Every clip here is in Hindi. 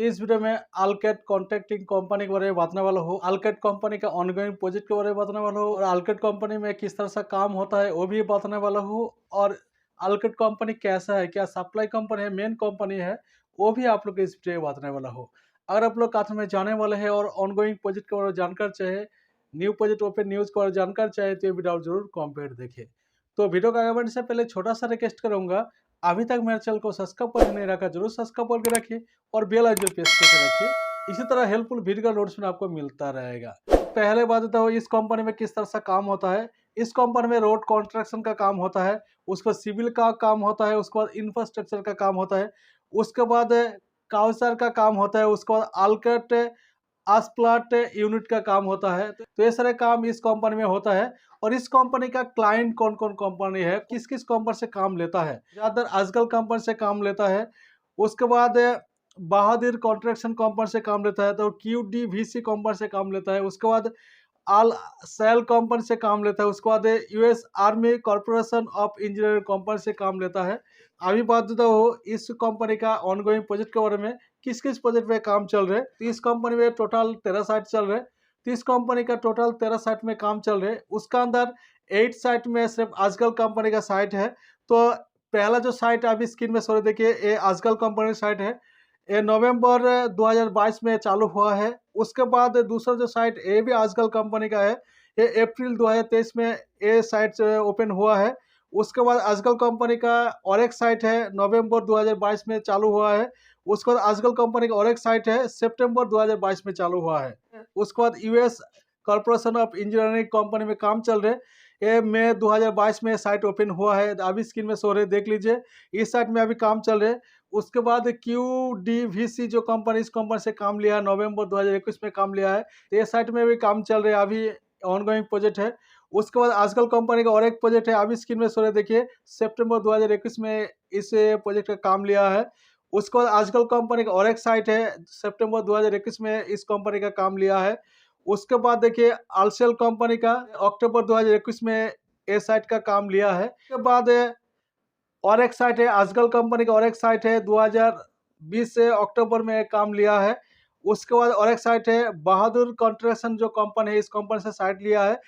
इस वीडियो में अल्केट कॉन्ट्रैक्टिंग कंपनी के बारे में बताने वाला हूँ। अल्केट कंपनी का ऑनगोइंग प्रोजेक्ट के बारे में बताने वाला हूँ और अल्केट कंपनी में किस तरह से काम होता है वो भी बताने वाला हूँ। और अल्केट कंपनी कैसा है, क्या सप्लाई कंपनी है, मेन कंपनी है, वो भी आप लोग को इस वीडियो में बताने वाला हूँ। अगर आप लोग साथ में जाने वाले हैं और ऑनगोइंग प्रोजेक्ट के बारे में जानकारी चाहे, न्यू प्रोजेक्ट ओपन न्यूज़ के बारे में जानकारी चाहे तो ये वीडियो जरूर कंप्लीट देखिए। तो वीडियो का आगे बढ़ने से पहले छोटा सा रिक्वेस्ट करूंगा, अभी तक मेरे चैनल को सब्सक्राइब करके नहीं रखा जरूर सब्सक्राइब करके रखिए और बेल आइकन प्रेस करके रखिए। इसी तरह हेल्पफुल वीडियो का नोटिफिकेशन आपको मिलता रहेगा। पहले बात बताओ इस कंपनी में किस तरह से काम होता है। इस कंपनी में रोड कंस्ट्रक्शन का काम होता है, उसके सिविल का काम होता है, उसके बाद इंफ्रास्ट्रक्चर का काम होता है, उसके बाद काउंसर का काम होता है, उसके बाद अल्केट आसप्लाट यूनिट का काम होता है। तो ये सारे काम इस कंपनी में होता है। और इस कंपनी का क्लाइंट कौन कौन कंपनी है, किस किस कंपनी से काम लेता है, ज़्यादातर आजकल कंपनी से काम लेता है। उसके बाद बहादुर कंस्ट्रक्शन कंपनी से काम लेता है, तो QDVC कंपनी से काम लेता है। उसके बाद आल सेल कंपनी से काम लेता है। उसके बाद US army corporation of engineering company से काम लेता है। अभी बात देता हूँ इस कंपनी का ऑनगोइंग प्रोजेक्ट के बारे में, किस किस प्रोजेक्ट पे काम चल रहे हैं। तो इस कंपनी में टोटल 13 साइट चल रहे हैं। तो इस कंपनी का टोटल 13 साइट में काम चल रहे हैं। उसका अंदर 8 साइट में सिर्फ आजकल कंपनी का साइट है। तो पहला जो साइट अभी स्क्रीन में सो रहे देखिए, ये आजकल कंपनी साइट है। ये नवंबर 2022 में चालू हुआ है। उसके बाद दूसरा जो साइट ये भी आजकल कंपनी का है, ये अप्रैल 2023 में ये साइट ओपन हुआ है। उसके बाद आजकल कंपनी का और एक साइट है, नवंबर 2022 में चालू हुआ है। उसके बाद आजकल कंपनी का और एक साइट है, सितंबर 2022 में चालू हुआ है। उसके बाद US corporation of engineering company में काम चल रहे। ये मई 2022 में साइट ओपन हुआ है, अभी स्क्रीन में सो रहे देख लीजिए। इस साइट में अभी काम चल रहे। उसके बाद QDVC जो कंपनी इस कंपनी से काम लिया है, नवंबर 2021 में काम लिया है। तो ये साइट में भी काम चल रहे हैं, अभी ऑनगोइंग प्रोजेक्ट है। उसके बाद आजकल कंपनी का और एक प्रोजेक्ट है, अभी स्क्रीन में सो रहे देखिए, सितंबर 2021 में इस प्रोजेक्ट का काम लिया है। उसके बाद आजकल कंपनी का और एक साइट है, सितंबर 2021 में इस कंपनी का काम लिया है। उसके बाद देखिए आलसेल कंपनी का अक्टूबर 2021 में ए साइट का काम लिया है। उसके बाद और एक साइट है, आजकल कंपनी का और एक साइट है, 2020 से अक्टूबर में काम लिया है। उसके बाद और एक साइट है, बहादुर कंस्ट्रक्शन जो कंपनी है, इस कंपनी से साइट लिया है।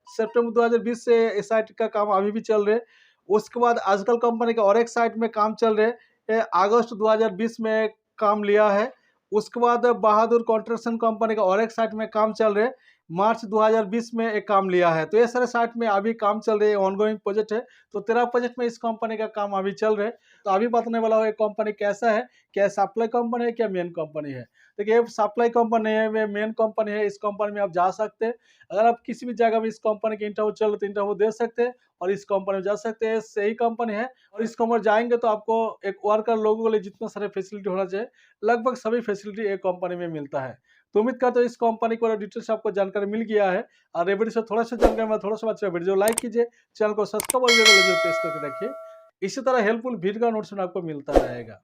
सितंबर 2020 से इस साइट का काम अभी भी चल रहे हैं। उसके बाद आजकल कंपनी का और एक साइट में काम चल रहे हैं, अगस्त 2020 में काम लिया है। उसके बाद बहादुर कंस्ट्रक्शन कंपनी का और एक साइट में काम चल रहे, मार्च 2020 में एक काम लिया है। तो ये सारे साइट में अभी काम चल रहे हैं, ऑनगोइंग प्रोजेक्ट है। तो 13 प्रोजेक्ट में इस कंपनी का काम अभी चल रहे हैं। तो अभी बताने वाला हूँ ये कंपनी कैसा है, क्या सप्लाई कंपनी है, क्या मेन कंपनी है। देखिए सप्लाई कंपनी है, वे मेन कंपनी है। इस कंपनी में आप जा सकते हैं। अगर आप किसी भी जगह में इस कंपनी के इंटरव्यू चल रहे तो इंटरव्यू दे सकते हैं और इस कंपनी में जा सकते हैं। सही कंपनी है और इस कंपनी जाएंगे तो आपको एक वर्कर लोगों के लिए जितना सारे फैसिलिटी होना चाहिए, लगभग सभी फैसिलिटी एक कंपनी में मिलता है। तो उम्मीद करता हूँ इस कंपनी को डिटेल्स आपको जानकारी मिल गया है। और ये वीडियो से थोड़ा सा जानकारी में थोड़ा सा अच्छा वीडियो लाइक कीजिए, चैनल को सब्सक्राइब और प्रेस करके रखिए। इसी तरह हेल्पफुल वीडियो का नोटिफिकेशन आपको मिलता रहेगा।